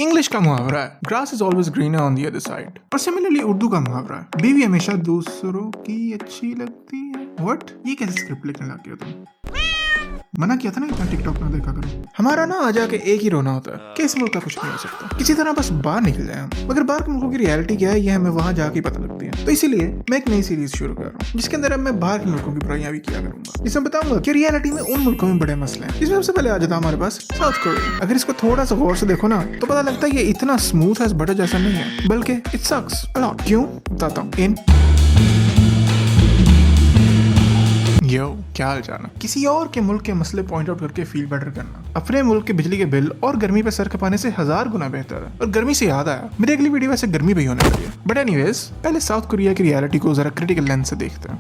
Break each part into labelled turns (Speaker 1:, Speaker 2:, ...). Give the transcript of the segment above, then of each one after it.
Speaker 1: English का मुहावरा है grass is always greener on the other side. और सिमिलरली उर्दू का मुहावरा है बीवी हमेशा दूसरों की अच्छी लगती है। व्हाट? ये कैसे स्क्रिप्ट लिखने लग गए तुम? मना किया था ना इतना टिकटॉक ना देखा करो। हमारा ना आ जाके एक ही रोना होता है कि इस मुल्क का कुछ नहीं हो सकता, किसी तरह बस बाहर निकल जाए हम। मगर बाहर के मुल्कों की रियलिटी क्या है ये हमें वहां जाके ही पता लगती है। तो इसीलिए मैं एक नई सीरीज शुरू कर रहा हूँ जिसके अंदर अब मैं बाहर के मुल्कों की बुराइयां भी किया करूंगा। इसमें बताऊंगा कि रियलिटी में उन मुल्कों में बड़े मसले हैं। इसमें सबसे पहले आ जाता है हमारे पास साउथ कोरिया। अगर इसको थोड़ा सा गौर से देखो ना तो पता लगता है ये इतना स्मूथ एज बटर जैसा नहीं है, बल्कि इट सक्स अ लॉट। क्यों? बताता हूँ। इन यो क्या हाल चाल है? किसी और के मुल्क के मसले पॉइंट आउट करके फील बेटर करना अपने मुल्क के बिजली के बिल और गर्मी पे सर खपाने से 1000 गुना बेहतर है। और गर्मी से याद आया, मेरी अगली वीडियो वैसे गर्मी पे ही होने वाली है। बट एनीवेज पहले साउथ कोरिया की रियलिटी को जरा क्रिटिकल लेंस से देखते हैं।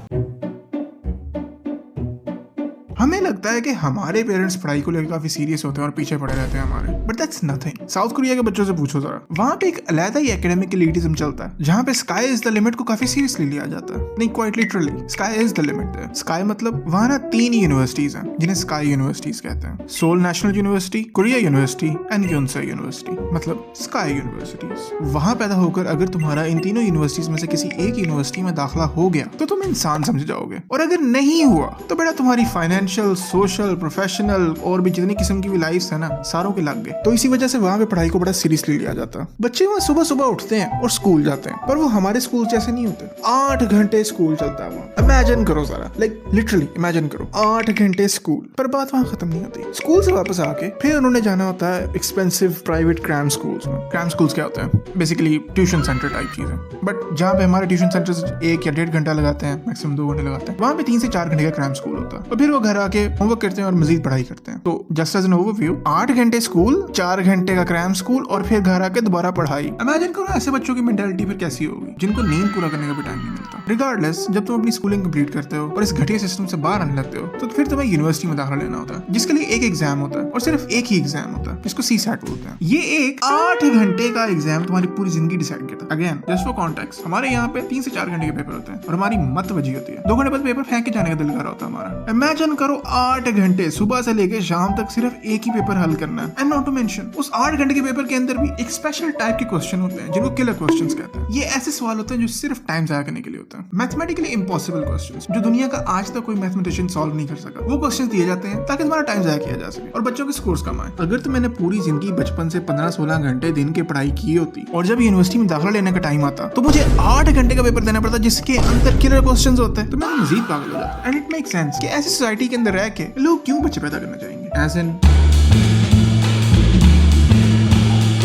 Speaker 1: हमें लगता है कि हमारे पेरेंट्स पढ़ाई को लेकर काफी सीरियस होते हैं और पीछे पड़े रहते हैं हमारे, but that's nothing. South Korea के बच्चों से पूछो जरा, वहां पे एक अलग ही एकेडमिक एलिटिज्म चलता है जहां पे स्काई इज द लिमिट को काफी सीरियसली लिया जाता है। नहीं, quite literally sky is the limit है। स्काई मतलब वहां ना 3 यूनिवर्सिटीज हैं जिन्हें स्काई यूनिवर्सिटीज कहते हैं। Seoul National University, Korea University and Yonsei University, मतलब स्काई यूनिवर्सिटीज। वहां पैदा होकर अगर तुम्हारा इन तीनों यूनिवर्सिटीज में से किसी एक यूनिवर्सिटी में दाखिला हो गया तो तुम इंसान समझे जाओगे, और अगर नहीं हुआ तो बेटा तुम्हारी फाइनेंशियल, सोशल, प्रोफेशनल और भी जितनी किस्म की भी लाइफ है ना, सारों के लग गए। तो इसी वजह से वहां पे पढ़ाई को बड़ा सीरियसली लिया जाता है। बच्चे वहां सुबह सुबह उठते हैं और स्कूल जाते हैं, पर वो हमारे स्कूल जैसे नहीं होते। 8 घंटे स्कूल चलता है वहां। इमेजिन करो जरा, लाइक लिटरली इमेजिन करो 8 घंटे स्कूल। पर बात वहां खत्म नहीं होती। स्कूल से वापस आके फिर उन्होंने जाना होता है एक्सपेंसिव प्राइवेट क्रैम स्कूल्स में। क्रैम स्कूल्स क्या होते हैं? बेसिकली ट्यूशन सेंटर टाइप चीजें, बट जहाँ पे हमारे ट्यूशन सेंटर्स 1 या 1.5 घंटा लगाते हैं, मैक्सिमम 2 घंटे लगाते हैं, वहां पे 3 से 4 घंटे का क्रैम स्कूल होता है। और फिर वो घर आके होमवर्क करते हैं और मजीद पढ़ाई करते हैं। तो जस्ट एज एन ओवरव्यू, 8 घंटे स्कूल, 4 घंटे का क्रैम स्कूल और फिर घर आके दोबारा पढ़ाई। इमेजिन करो ऐसे बच्चों की मेंटालिटी फिर कैसी होगी जिनको नींद पूरा करने का भी टाइम नहीं मिलता। रिगार्डलेस, जब तुम अपनी स्कूलिंग कंप्लीट करते हो और इस घटिया सिस्टम से बाहर आने लगते हो तो फिर तुम्हें यूनिवर्सिटी में दाखिला लेना होता है, जिसके लिए एक एग्जाम होता है और सिर्फ एक ही एग्जाम होता है, जिसको सीसैट बोलते हैं। ये एक 8 घंटे का एग्जाम तुम्हारी पूरी जिंदगी डिसाइड करता है। अगेन जस्ट फॉर कॉन्टेक्स्ट, हमारे यहाँ पे 3 से 4 घंटे के पेपर होते हैं और हमारी मत बजी होती है। 2 घंटे बाद पेपर फेंक के जाने का दिल कर रहा होता है हमारा। इमेजिन करो 8 घंटे सुबह से लेके शाम तक सिर्फ एक ही पेपर हल करना है। एंड नॉट टू मेंशन उस 8 घंटे के पेपर के अंदर भी एक स्पेशल टाइप के क्वेश्चन होते हैं जिनको किलर क्वेश्चंस कहते हैं। ये ऐसे सवाल होते हैं जो सिर्फ टाइम जाया करने के लिए होते हैं। मैथमेटिकली इम्पॉसिबल क्वेश्चंस जो दुनिया का आज तक कोई मैथमेटिशियन सॉल्व नहीं कर सका, वो क्वेश्चंस दिए जाते हैं ताकि तुम्हारा टाइम जाया किया जा सके और बच्चों के स्कोर्स कम आए। अगर तो मैंने पूरी जिंदगी बचपन से 15-16 घंटे दिन की पढ़ाई की होती और जब यूनिवर्सिटी में दाखिला लेने का टाइम आता तो मुझे 8 घंटे का पेपर देना पड़ता जिसके अंदर किलर क्वेश्चंस होते हैं, तो मैं मजीद पागल हो जाता। एंड इट मेक्स सेंस कि ऐसी सोसाइटी के अंदर रह के लोग क्यों बच्चे पैदा करना चाहेंगे। एज इन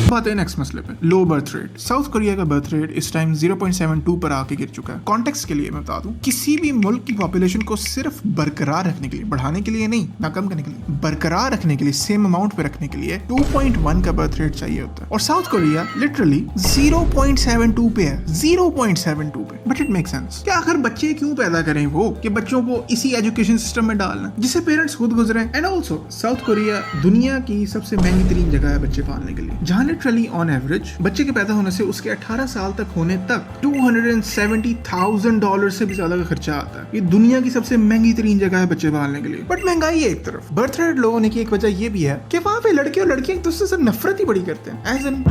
Speaker 1: बात है नेक्स्ट मसले पे, low birth rate. South Korea का बर्थ रेट इस टाइम 0.72 पर आके गिर चुका है। कॉन्टेक्स्ट के लिए मैं बता दूं, किसी भी मुल्क की पॉपुलेशन को सिर्फ बरकरार रखने के लिए, बढ़ाने के लिए नहीं, ना कम करने के लिए, बरकरार रखने के लिए, सेम अमाउंट पे रखने के लिए 2.1 का बर्थ रेट चाहिए होता है। और साउथ कोरिया लिटरली 0.72 पे है, 0.72 पे। बट इट मेक सेंस कि आखिर बच्चे क्यों पैदा करें वो, कि बच्चों को इसी एजुकेशन सिस्टम में डालना जिससे पेरेंट्स खुद गुजरे। एंड ऑल्सो साउथ कोरिया दुनिया की सबसे महंगी तरीन जगह है बच्चे पालने के लिए, जहां लिटरली ऑन एवरेज बच्चे के पैदा होने से उसके 18 साल तक होने तक $270,000 से भी ज्यादा का खर्चा आता है। ये दुनिया की सबसे महंगी तरीन जगह है बच्चे पालने के लिए। बट महंगाई है एक तरफ, बर्थ रेट लो होने की एक वजह ये भी है कि वहां पे लड़के और लड़कियां एक दूसरे से नफरत ही बड़ी करते हैं। एज एन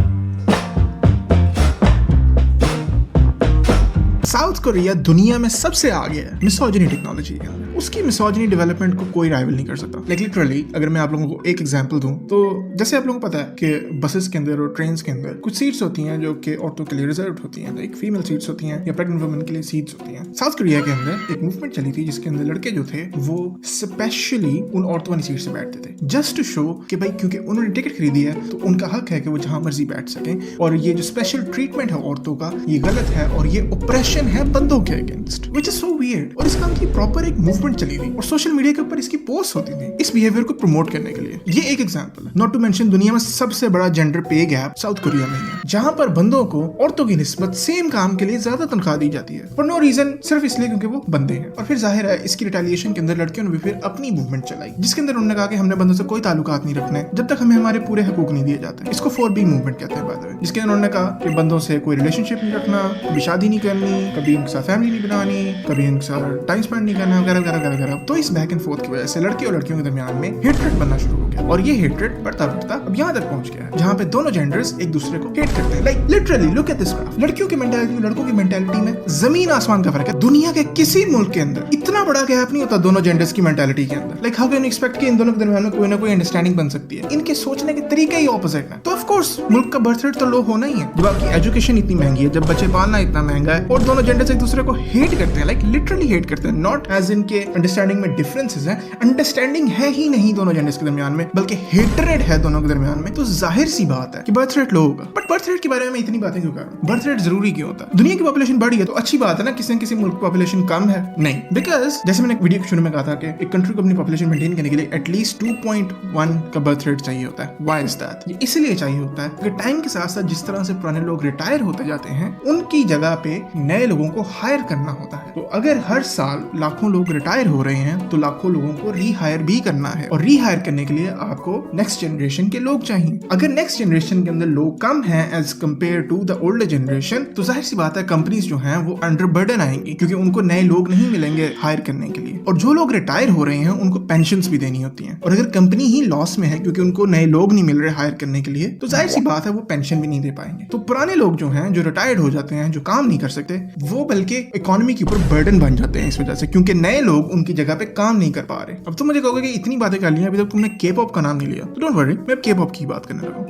Speaker 1: साउथ कोरिया दुनिया में सबसे आगे है मिसोजिनी टेक्नोलॉजी के अंदर। उसकी मिसोजिनी डेवलपमेंट को कोई राइवल नहीं कर सकता। लाइक लिटरली अगर मैं आप लोगों को एक एग्जांपल दूं तो जैसे आप लोगों को पता है कि बसेस के अंदर और ट्रेन्स के अंदर कुछ सीट्स होती हैं जो कि औरतों के लिए रिजर्व होती हैं, लाइक फीमेल सीट्स होती हैं या प्रेग्नेंट वुमेन के लिए सीट्स होती हैं। साउथ कोरिया के अंदर एक मूवमेंट चली थी जिसके अंदर लड़के जो थे वो स्पेशली उन औरतों वाली सीट से बैठते थे, जस्ट टू शो कि भाई क्योंकि उन्होंने टिकट खरीदी है तो उनका हक है कि वो जहां मर्जी बैठ सकें। और ये जो स्पेशल ट्रीटमेंट है औरतों का, ये गलत है और ये ऑपरेशन है बंदों के against, which is so weird. और इसका की प्रॉपर एक मूवमेंट चली थी और सोशल मीडिया के ऊपर इसकी पोस्ट होती थी इस बिहेवियर को प्रमोट करने के लिए। ये एक एग्जांपल है। नॉट टू मेंशन दुनिया में सबसे बड़ा जेंडर पे गैप साउथ कोरिया में है, जहां पर बंदों को औरतों की निस्बत सेम काम के लिए ज्यादा तनख्वाह दी जाती है फॉर नो रीजन, सिर्फ इसलिए क्योंकि वो बंदे हैं। और फिर जाहिर है इसकी रिटेलिएशन के अंदर लड़कियों ने भी फिर अपनी मूवमेंट चलाई जिसके अंदर उन्होंने कहा कि हमने बंदों से कोई ताल्लुकात नहीं रखने जब तक हमें हमारे पूरे हकूक नहीं दिए जाते। इसको 4B मूवमेंट कहते हैं बाय द वे, जिसके अंदर उन्होंने कहा कि बंदों से कोई रिलेशनशिप नहीं रखना, कभी शादी नहीं करनी, कभी उनके साथ फैमिली नहीं बनानी, कभी उनके साथ टाइम स्पेंड नहीं करना, वगैरह वगैरह वगैरह। तो इस बैक एंड फोर्थ की वजह से लड़के और लड़कियों के दरमियान में हेट्रेड बनना शुरू हो गया और ये हेट्रेड बढ़ता बढ़ता अब यहाँ तक पहुंच गया है जहाँ पे दोनों जेंडर्स एक दूसरे को हेट करते हैं। Like literally look at this graph. लड़कियों की मेंटालिटी लड़कों की मेंटालिटी में जमीन आसमान का फर्क है। दुनिया के किसी मुल्क के अंदर इतना बड़ा गैप नहीं होता दोनों जेंडर्स की मेंटालिटी के अंदर। Like how can you expect कि इन दोनों के दरमियान में कोई ना कोई अंडरस्टैंडिंग बन सकती है। इनके सोचने के तरीके ही ऑपोजिट है। तो ऑफ कोर्स मुल्क का बर्थ रेट तो लो होना ही है। जब आपकी एजुकेशन इतनी महंगी है, जब बच्चे पालना इतना महंगा है और दोनों जेंडर्स एक दूसरे को हेट करते हैं, लाइक लिटरली हेट करते हैं, नॉट एज इन के अंडरस्टैंडिंग में डिफरेंसेस हैं, अंडरस्टैंडिंग है ही नहीं दोनों जेंडर्स के दरमियान में, बल्कि हेटरेड है दोनों के दरमियान में। तो जाहिर सी बात है कि बर्थ रेट लो होगा। बट बर्थ रेट के बारे में इतनी बातें क्यों कर रहा हूं? बर्थ रेट जरूरी क्यों होता है? दुनिया की पॉपुलेशन बढ़ी है तो अच्छी बात है ना, किसी न किसी मुल्क की पॉपुलेशन कम है नहीं। बिकॉज जैसे मैंने वीडियो के शुरू में कहा था कि एक कंट्री को अपनी पॉपुलेशन मेंटेन करने के लिए एटलीस्ट 2.1 का बर्थ रेट चाहिए होता है। Why is that? ये इसलिए चाहिए होता है कि टाइम के साथ साथ जिस तरह से पुराने लोग रिटायर होते जाते हैं उनकी जगह पे नए लोगों को हायर करना होता है। तो अगर हर साल लाखों लोग रिटायर हो रहे हैं तो लाखों लोगों को रीहायर भी करना है और रीहायर करने के लिए आपको नेक्स्ट जनरेशन के लोग चाहिए। अगर नेक्स्ट जनरेशन के अंदर लोग कम हैं as compare to the older generation तो जाहिर सी बात है कंपनीज जो हैं वो अंडर बर्डन आएंगी क्योंकि उनको नए लोग नहीं मिलेंगे हायर करने के लिए। और जो लोग रिटायर हो रहे हैं उनको पेंशन्स भी देनी होती हैं। और अगर कंपनी ही लॉस में है क्योंकि उनको नए लोग नहीं मिल रहे हायर करने के लिए तो जाहिर सी बात है वो पेंशन भी नहीं दे पाएंगे। तो पुराने लोग जो हैं जो रिटायर्ड हो जाते हैं, जो काम नहीं कर सकते, वो बल्कि इकोनॉमी के ऊपर बर्डन बन जाते हैं इस वजह से, क्योंकि नए लोग उनकी जगह पे काम नहीं कर पा रहे। अब तुम मुझे कहोगे कि इतनी बातें कर ली अभी तक तुमने के पॉप का नाम नहीं लिया, तो डोंट वरी, मैं के पॉप की बात करने लगा हूं।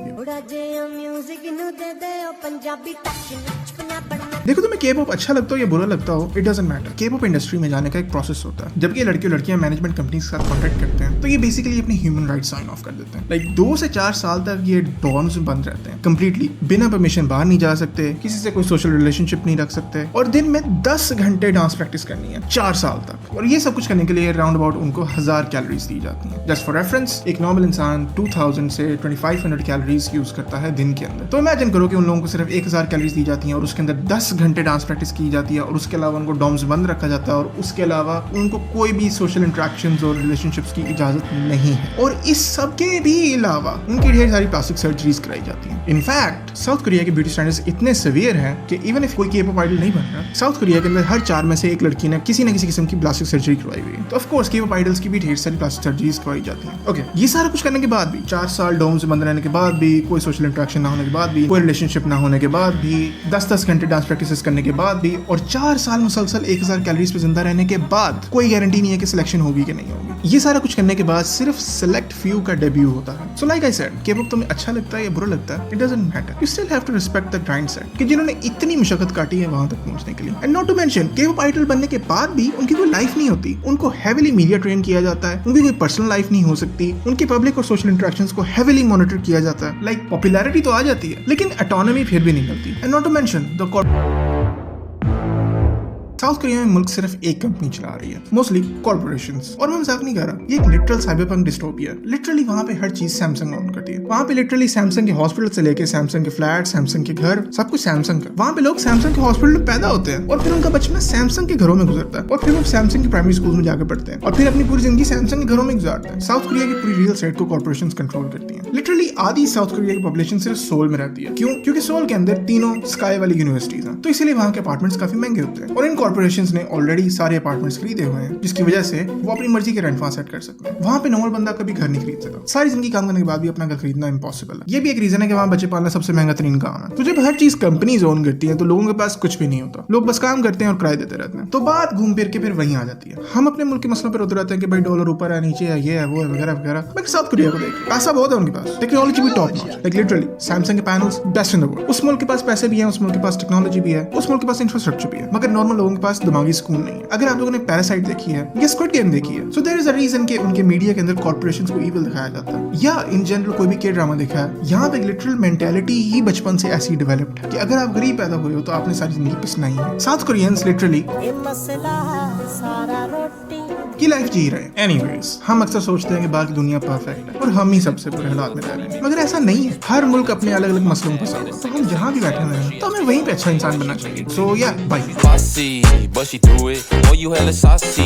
Speaker 1: देखो तुम्हें के पॉप अच्छा लगता हो या बुरा लगता हो, इट डजंट मैटर। के पॉप इंडस्ट्री में जाने का एक प्रोसेस होता है। जबकि लड़के लड़कियां मैनेजमेंट कंपनी के साथ कॉन्ट्रैक्ट करते हैं तो ये बेसिकली अपने ह्यूमन राइट्स साइन ऑफ कर देते हैं। लाइक 2 से 4 साल तक ये डॉर्म्स में बंद रहते हैं कंप्लीटली, बिना परमिशन बाहर नहीं जा सकते, किसी से कोई सोशल रिलेशनशिप नहीं रख सकते और दिन में 10 घंटे डांस प्रैक्टिस करनी है 4 साल तक। और ये सब कुछ करने के लिए राउंड अबाउट उनको 1000 कैलोरीज दी जाती हैं। जस्ट फॉर रेफरेंस एक नॉर्मल इंसान 2000 से 2500 कैलोरीज यूज करता है दिन के अंदर। तो इमेजिन करो कि उन लोगों को सिर्फ 1000 कैलोरीज दी जाती हैं और उसके अंदर 10 घंटे डांस प्रैक्टिस की जाती है और उसके अलावा उनको डॉर्म्स बंद रखा जाता है और उसके अलावा उनको कोई भी सोशल इंटरेक्शंस और रिलेशनशिप्स की इजाजत नहीं है। और इस सब के भी अलावा उनकी ढेर सारी प्लास्टिक सर्जरीज कराई जाती हैं। इनफैक्ट साउथ कोरिया के ब्यूटी स्टैंडर्ड्स इतने सिवियर हैं कि इवन इफ कोई के-पॉप आइडल नहीं बन रहा, साउथ कोरिया के अंदर हर 4 में से एक लड़की ने किसी न किसी किस्म की प्लास्टिक सर्जरी करवाई हुई है। तो ऑफ कोर्स के-पॉप आइडल्स की भी ढेर सारी प्लास्टिक सर्जरीज करवाई जाती हैं। ओके, ये सारा कुछ करने के बाद भी, 4 साल डोम से बंद रहने के बाद भी, कोई सोशल इंटरेक्शन ना होने के बाद भी, कोई रिलेशनशिप ना होने के बाद भी, 10-10 घंटे डांस प्रैक्टिस करने के बाद भी और 4 साल मुसलसल 1000 कैलोरीज पे जिंदा रहने के बाद कोई गारंटी नहीं है कि सिलेक्शन होगी कि नहीं होगी। ये सारा कुछ करने के बाद सिर्फ सेलेक्ट फ्यू का डेब्यू होता है। So like I said, K-pop तुम्हें अच्छा लगता है या बुरा लगता है, it doesn't matter. You still have to respect the grind set कि जिन्होंने इतनी मुशक्कत काटी है वहां तक पहुंचने के लिए। And not to mention K pop idol बनने के बाद भी उनकी कोई लाइफ नहीं होती। उनको हेवीली मीडिया ट्रेन किया जाता है, उनकी कोई पर्सनल लाइफ नहीं हो सकती, उनकी पब्लिक और सोशल इंटरेक्शंस को हेवीली मॉनिटर किया जाता है। लाइक पॉपुलैरिटी तो आ जाती है लेकिन ऑटोनॉमी फिर भी नहीं मिलती। And not to mention the South Korea में मुल्क सिर्फ एक कंपनी चला रही है, मोस्टली कॉर्पोरेशंस। और मैं मजाक नहीं कर रहा, ये एक लिटरल साइबरपंक डिस्टोपिया है। लिटरली वहां पे हर चीज सैमसंग ओन करती है। वहां पे लिटरली सैमसंग के हॉस्पिटल से लेके सैमसंग के फ्लैट, सैमसंग के घर, सब कुछ सैमसंग का। वहां पे लोग सैमसंग के हॉस्पिटल में पैदा होते हैं और फिर उनका बचपन सैमसंग के घरों में गुजरता है और फिर वो सैमसंग के प्राइमरी स्कूल में जाकर पढ़ते हैं और फिर अपनी पूरी जिंदगी सैमसंग के घरों में गुजारते हैं। साउथ कोरिया की पूरी रियल एस्टेट को कॉर्पोरेशंस कंट्रोल करती हैं। लिटरली आधी साउथ कोरिया की पॉपुलेशन सिर्फ सोल में रहती है। क्यों? क्योंकि सोल के अंदर तीनों स्काई वाली यूनिवर्सिटीज हैं, तो इसीलिए वहां के अपार्टमेंट्स काफी महंगे होते हैं और इन कॉर्पोरेशंस ने ऑलरेडी सारे अपार्टमेंट्स खरीदे हुए हैं, जिसकी वजह से वो अपनी मर्जी के रेंट वहां सेट कर सकते हैं। वहां पे नॉर्मल बंदा कभी घर नहीं खरीद सकता। सारी जिंदगी काम करने के बाद भी अपना घर खरीदना इम्पॉसिबल है। ये भी एक रीजन है कि वहां बच्चे पालना सबसे महंगा तरीन काम है। तो जब हर चीज कंपनीज ओन करती है तो लोगों के पास कुछ भी नहीं होता, लोग बस काम करते हैं और किराए देते रहते हैं। तो बात घूम फिर के फिर वहीं आ जाती है। हम अपने मुल्क के मसलों पर होते रहते हैं कि भाई डॉलर ऊपर है, नीचे है, ये है, वो है, वगैरह वगैरह। बट साउथ कोरिया को देखिए, पैसा बहुत है उनके पास, टेक्नोलॉजी भी top notch. Like literally Samsung के panels best in the world. उस मुल्क के पास पैसे भी हैं, उस मुल्क के पास टेक्नोलॉजी भी है, उस मुल्क के पास इंफ्रास्ट्रक्चर भी है, मगर नॉर्मल लोगों के पास दिमागी सुकून नहीं है। अगर आप लोगों ने पैरासाइट देखी है या स्क्विड गेम देखी है, so there is a reason कि उनके मीडिया के अंदर कॉर्पोरेशंस को इविल दिखाया जाता है, या इन जनरल कोई भी के ड्रामा देखा है, यहाँ पे लिटरल मेंटालिटी ही बचपन से ऐसी डेवलप्ड है कि अगर आप गरीब पैदा हुए हो तो आपने सारी जिंदगी पिसना ही है। साउथ कोरियंस लिटरली की लाइफ जी रहे हैं। एनीवेज, हम अक्सर सोचते हैं कि बाकी दुनिया परफेक्ट है और हम ही सबसे बुरे हालात में रह रहे हैं, मगर ऐसा नहीं है। हर मुल्क अपने अलग अलग मसलों में फंसा हुआ है, तो हम जहाँ भी बैठे हुए हैं तो हमें वहीं पे अच्छा इंसान बनना चाहिए। सो या bye. But she threw it. Oh, you hella saucy.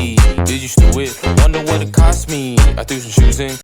Speaker 1: Did you stew it? Wonder what it cost me. I threw some shoes in.